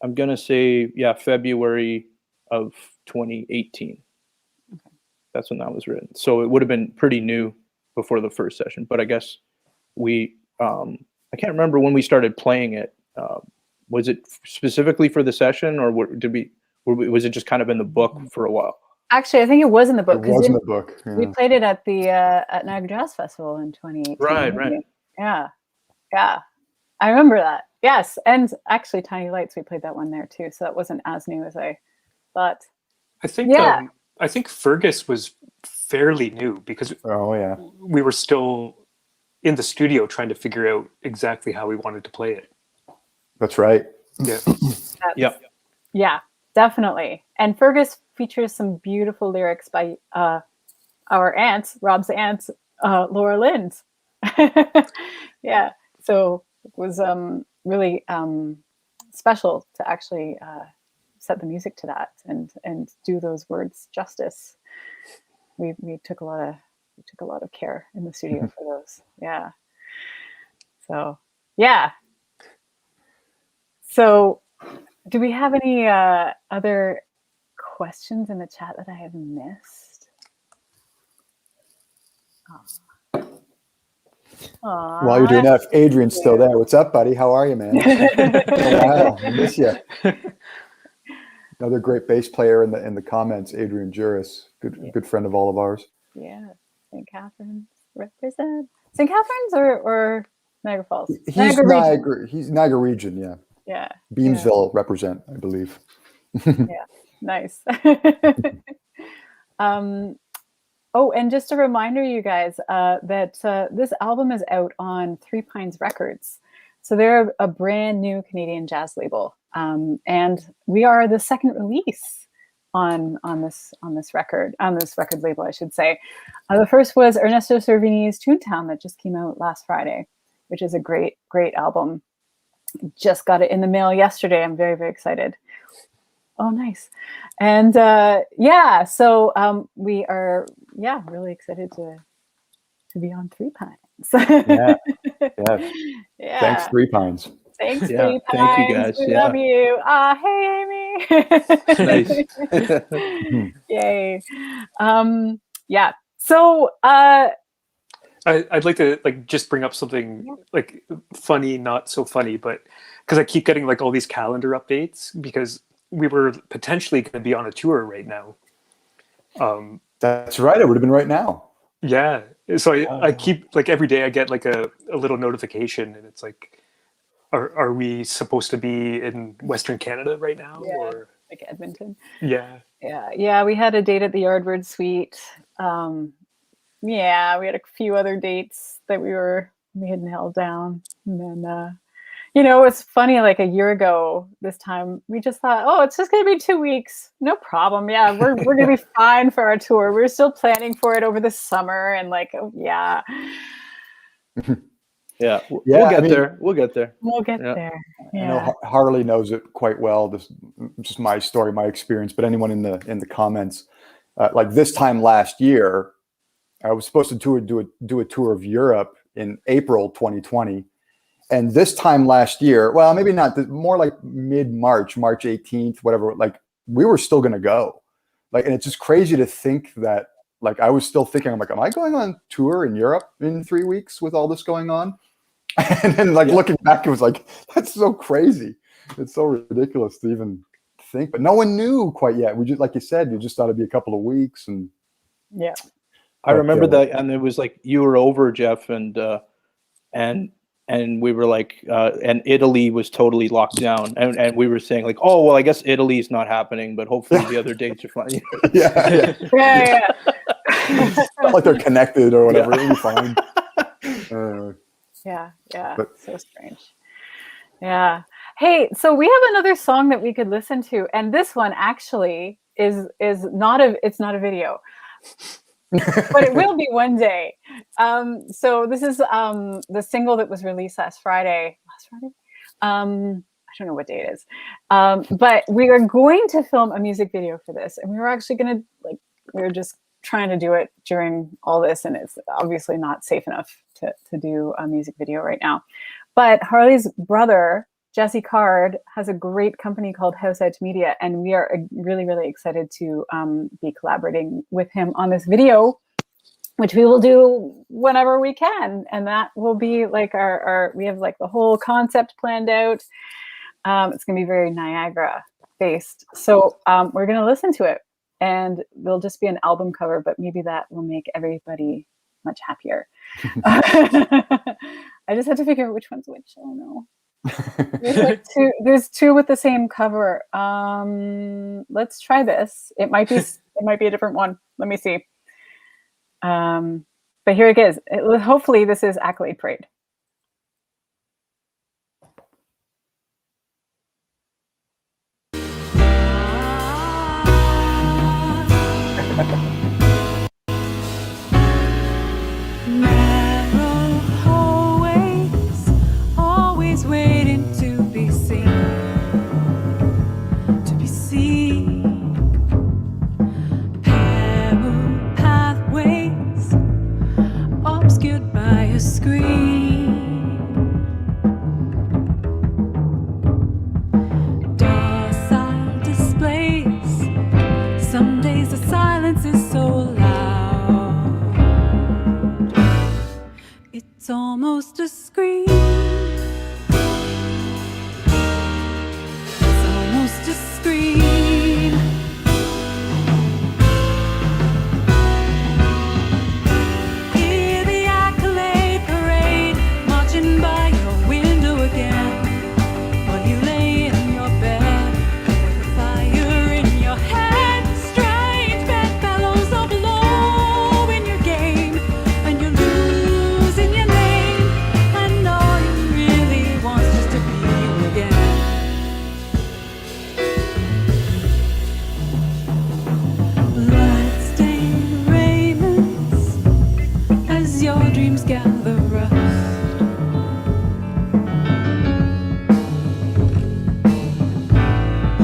I'm gonna say, February of 2018. Okay. That's when that was written. So it would have been pretty new before the first session. But I guess we I can't remember when we started playing it. Was it specifically for the session, or was it just kind of in the book for a while? Actually, I think it was in the book. It was in the book. Yeah. We played it at the at Niagara Jazz Festival in 2018. Right. Yeah. I remember that. Yes, and actually, Tiny Lights, we played that one there too. So that wasn't as new as I thought. I think Fergus was fairly new because we were still in the studio trying to figure out exactly how we wanted to play it. That's right. Yeah. Yeah, definitely. And Fergus features some beautiful lyrics by our aunt, Rob's aunt, Laura Lind. Yeah, so it was really special to actually set the music to that and do those words justice. We took a lot of care in the studio for those. Yeah. So yeah. So do we have any other questions in the chat that I have missed? Aww. While you're doing that, if Adrian's still there, what's up, buddy? How are you, man? Wow, I miss you. Another great bass player in the comments, Adrian Juris, good friend of all of ours. Yeah, St. Catharines represent. St. Catharines or Niagara Falls? He's Niagara region, yeah. Yeah. Beamsville represent, I believe. Yeah, nice. Oh, and just a reminder, you guys, that this album is out on Three Pines Records. So they're a brand new Canadian jazz label, and we are the second release on this record label, I should say. The first was Ernesto Cervini's Toontown that just came out last Friday, which is a great album. Just got it in the mail yesterday. I'm very, very excited. Oh, nice. And so we are really excited to be on Three Pines. Yeah. Yeah. Thanks, Three Pines. Thanks, Yeah, Three Pines. thank you guys. We love you. Hey, Amy. Nice. Yay. Yeah. So I'd like to just bring up something like funny, not so funny, but because I keep getting like all these calendar updates because we were potentially going to be on a tour right now. That's right. It would have been right now. Yeah. So I keep like every day I get like a little notification and it's like, are we supposed to be in Western Canada right now? Yeah, or like Edmonton. Yeah. Yeah. We had a date at the Yardward Suite. Yeah, we had a few other dates that we had nailed down. And then, it's funny, like a year ago this time, we just thought, oh, it's just going to be 2 weeks. No problem. Yeah, we're going to be fine for our tour. We're still planning for it over the summer. And like, oh, yeah. Yeah, we'll get there. We'll get there. We'll get there. Yeah. I know Harley knows it quite well. This is just my story, my experience. But anyone in the comments, like this time last year, I was supposed to do a tour of Europe in April 2020. And this time last year, well, maybe not, more like mid-March, March 18th, whatever, like we were still going to go. Like, and it's just crazy to think that, like, I was still thinking, I'm like, am I going on tour in Europe in 3 weeks with all this going on? And then looking back, it was like, that's so crazy. It's so ridiculous to even think, but no one knew quite yet. We just, like you said, you just thought it'd be a couple of weeks. And yeah, I remember that. And it was like, you were over, Jeff, and we were like, and Italy was totally locked down. And we were saying like, oh, well, I guess Italy's not happening, but hopefully the other dates are fine. Yeah. Not like they're connected or whatever. It'll be fine. Yeah. But, so strange. Yeah. Hey, so we have another song that we could listen to. And this one actually is not a video. But it will be one day. So this is the single that was released last Friday. I don't know what day it is. But we are going to film a music video for this. And we were actually going to, we were just trying to do it during all this. And it's obviously not safe enough to do a music video right now. But Harley's brother, Jesse Card, has a great company called House Edge Media, and we are really, really excited to be collaborating with him on this video. which we will do whenever we can. And that will be like we have like the whole concept planned out. It's going to be very Niagara based. So we're going to listen to it, and there'll just be an album cover, but maybe that will make everybody much happier. I just had to figure out which one's which. I don't know. There's like there's two with the same cover. Let's try this. It might be a different one. Let me see. But here it is. Hopefully this is Accolade Parade. Narrow hallways, always waiting to be seen, to be seen. Parallel pathways, obscured by a screen. Docile displays, some days the silence is so loud. It's almost a scream. It's almost a scream. Hear the accolade parade marching by your window again, while you lay in your bed with a fire in your head. Strange bedfellows are blowing your game, and you're losing your name, and all you really want is just to be you again. Blood-stained raiments as your dreams gather rust.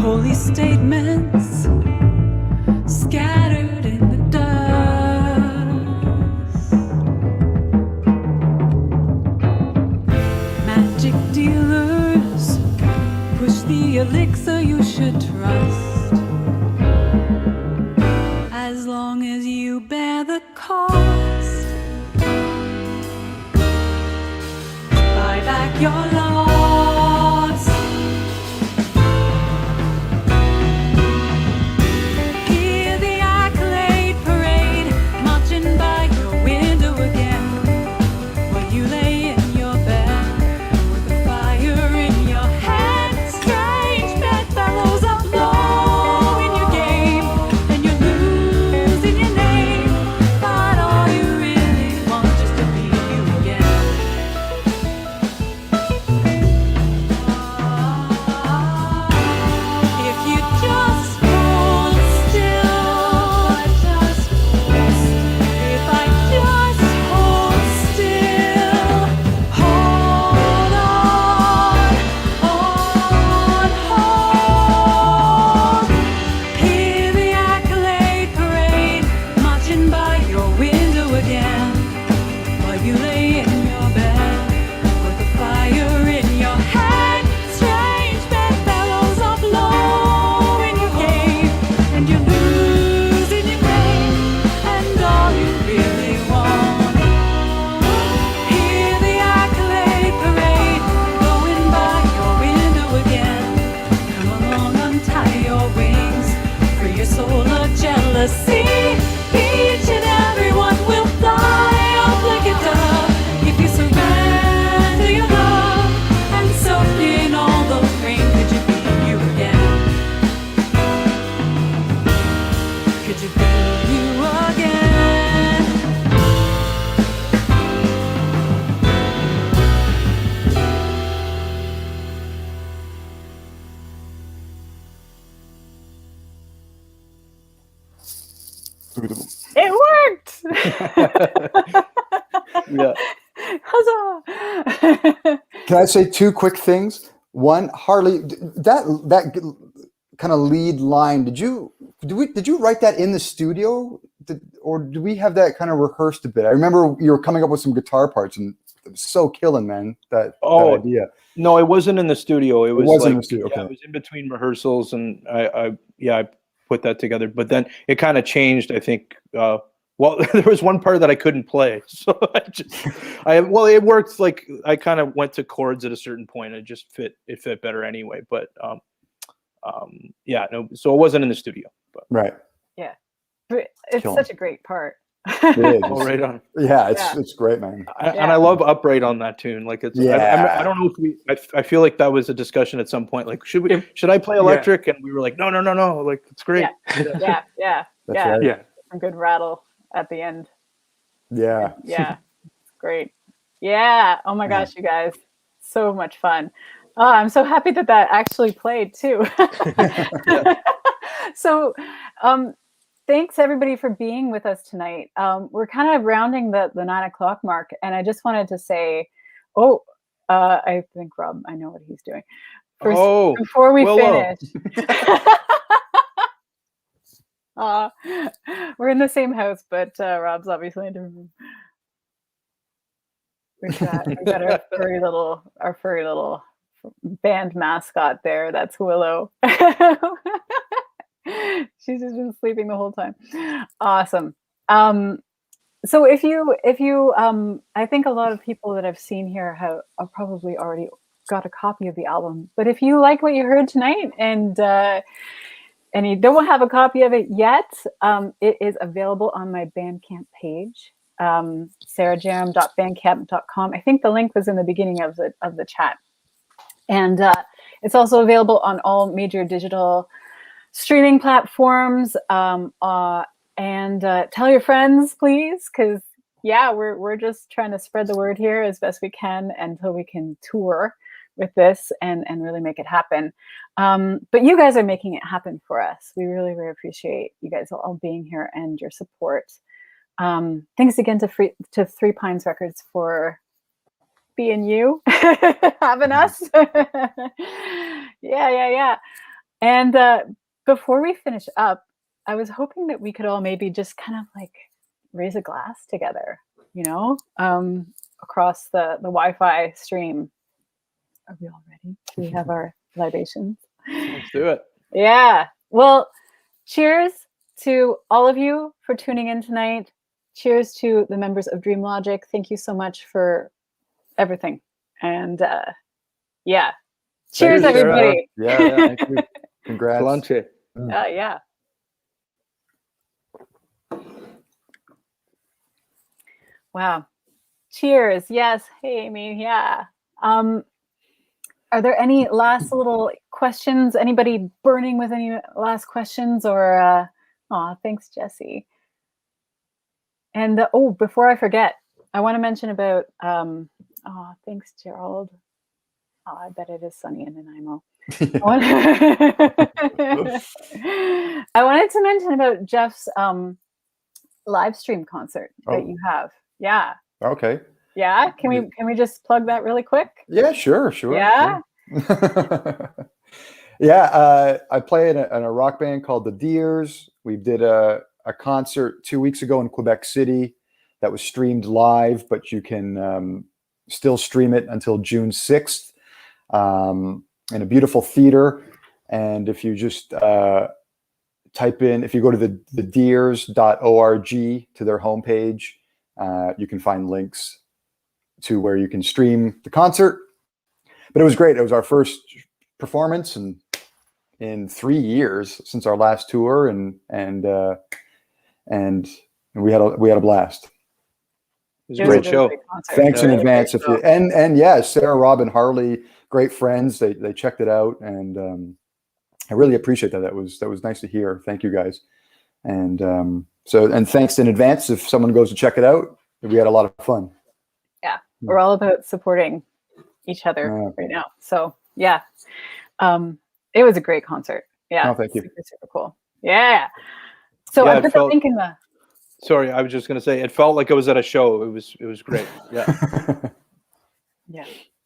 Holy statements scattered in the dust. Magic dealers push the elixir you should trust, as long as you bear the cost. Buy back your loss. Hear the accolade parade marching by your window again, while you lay in your bed with a fire in your head. Strange bedfellows are blowing your game, and you're losing your name, but all you really want is just to be you again. If you just hold still, if I just hold still, hold on, hold. Hear the accolade parade marching by your window again, while you lay in your bed with a fire in your head. Strange bedfellows are blowing your game, and you're losing your brain, and all you really want. Hear the accolade parade going by your window again. Come along, untie your wings, free your soul of jealousy. Each and every one will fly off like a dove if you surrender your love and soak in all the rain. Could you be you again? Could you be you again? It worked. Yeah. Huzzah. Can I say two quick things? One, Harley, that kind of lead line, did you write that in the studio? Or do we have that kind of rehearsed a bit? I remember you were coming up with some guitar parts, and it was so killing, man, that idea. No, it wasn't in the studio. It was in like, the studio. Okay. yeah, it was in between rehearsals, and I put that together. But then it kind of changed, I think, well, there was one part that I couldn't play, so it worked. Like I kind of went to chords at a certain point. It just fit better anyway. But yeah, no. So it wasn't in the studio. But. Right. Yeah, it's such a great part. It is. Oh, right on. Yeah, it's great, man. And I love Upright on that tune. Like it's, I don't know if I feel like that was a discussion at some point. Like, should I play electric? And we were like, no. Like it's great. Yeah. Some good rattle at the end. Yeah. Yeah. Great. Yeah. Oh my gosh, you guys. So much fun. Oh, I'm so happy that actually played too. So, thanks everybody for being with us tonight. We're kind of rounding the 9 o'clock mark, and I just wanted to say, I think Rob, I know what he's doing. Before we finish, we're in the same house, but Rob's obviously in a different room. We've got our furry little band mascot there. That's Willow. She's just been sleeping the whole time. Awesome. So if you I think a lot of people that I've seen here have probably already got a copy of the album. But if you like what you heard tonight and you don't have a copy of it yet, it is available on my Bandcamp page, sarahjerem.bandcamp.com. I think the link was in the beginning of the chat. And it's also available on all major digital streaming platforms. And tell your friends, please, because we're just trying to spread the word here as best we can until we can tour with this and really make it happen. But you guys are making it happen for us. We really, really appreciate you guys all being here and your support. Thanks again to Three Pines Records for being you, having us. Yeah. And before we finish up, I was hoping that we could all maybe just kind of like raise a glass together, across the Wi-Fi stream. Are we all ready? Do we have our libations? Let's do it. Yeah. Well, cheers to all of you for tuning in tonight. Cheers to the members of Dream Logic. Thank you so much for everything. And cheers, everybody. Yeah, thank you. Congrats. Planche. Yeah. Wow. Cheers. Yes. Hey, Amy. Yeah. Are there any last little questions? Anybody burning with any last questions? Or thanks, Jesse. And before I forget, I want to mention about thanks, Gerald. Oh, I bet it is sunny in Nanaimo. I wanted to mention about Jeff's live stream concert that you have. Yeah. Okay. Yeah. Can we just plug that really quick? Yeah, sure. Yeah. Sure. Yeah. I play in a rock band called the Deers. We did a concert 2 weeks ago in Quebec City that was streamed live, but you can still stream it until June 6th in a beautiful theater. And if you just type in, if you go to the deers.org to their homepage, you can find links to where you can stream the concert. But it was great. It was our first performance in 3 years since our last tour, and we had a blast. It was a great show. Thanks in advance. Sarah, Rob, and Harley, great friends. They checked it out, and I really appreciate that. That was nice to hear. Thank you guys. And and thanks in advance if someone goes to check it out. We had a lot of fun. Yeah, we're all about supporting each other right now. So yeah, it was a great concert. Yeah, thank you. Super cool. Yeah. So I put the link in the. Sorry, I was just going to say it felt like I was at a show. It was great. Yeah.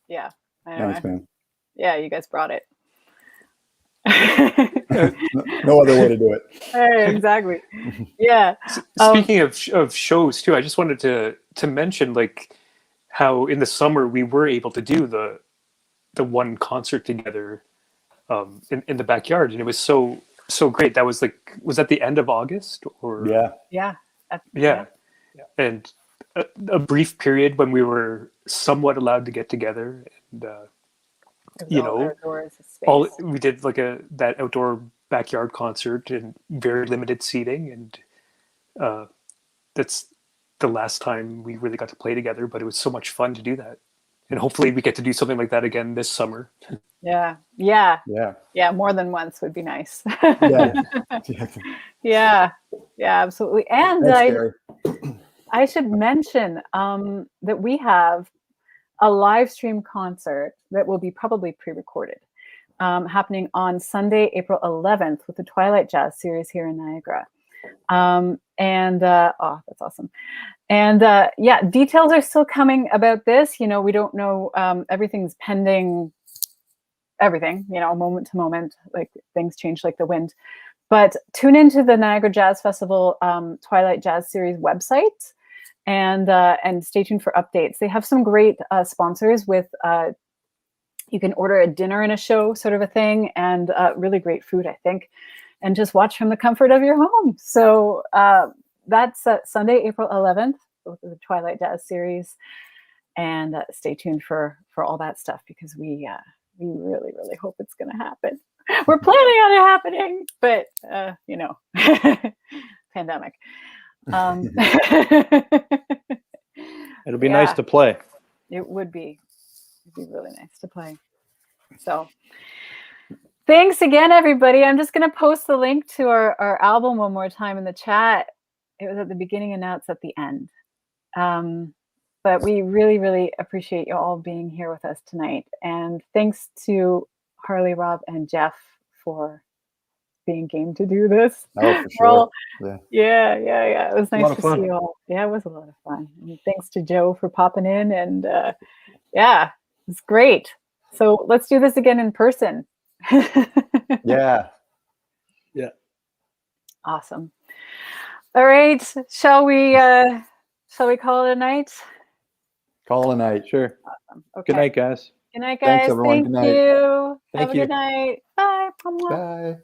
Yeah. Thanks, man. Yeah, you guys brought it. No other way to do it. Exactly. Yeah. Speaking of shows too, I just wanted to mention like how in the summer we were able to do the one concert together in the backyard, and it was so great. That was was that the end of August or Yeah. Yeah. And a brief period when we were somewhat allowed to get together, and all we did like that outdoor backyard concert and very limited seating, and that's the last time we really got to play together, but it was so much fun to do that, and hopefully we get to do something like that again this summer. Yeah, more than once would be nice. Yeah, absolutely. And I should mention that we have a live stream concert that will be probably pre-recorded, happening on Sunday, April 11th with the Twilight Jazz series here in Niagara. That's awesome. And details are still coming about this. We don't know. Everything's pending. Everything, moment to moment, like things change like the wind. But tune into the Niagara Jazz Festival Twilight Jazz Series website, and stay tuned for updates. They have some great sponsors with. You can order a dinner and a show sort of a thing, and really great food, I think, and just watch from the comfort of your home. So that's Sunday, April 11th, with the Twilight Jazz Series, and stay tuned for all that stuff, because we really, really hope it's going to happen. We're planning on it happening, but pandemic. It'll be nice to play. It would be. It'd be really nice to play. So thanks again, everybody. I'm just going to post the link to our album one more time in the chat. It was at the beginning and now it's at the end. But we really, really appreciate you all being here with us tonight. And thanks to Harley, Rob, and Jeff for being game to do this. Oh, for sure. Yeah. It was nice to see you all. Yeah, it was a lot of fun. And thanks to Joe for popping in. And it's great. So let's do this again in person. Yeah. Awesome. All right. Shall we call it a night? Call it a night. Sure. Awesome. Okay. Good night, guys. Good night, guys. Thanks, everyone. Thank Good night. you. Thank Have a you. good night. Bye. Bye.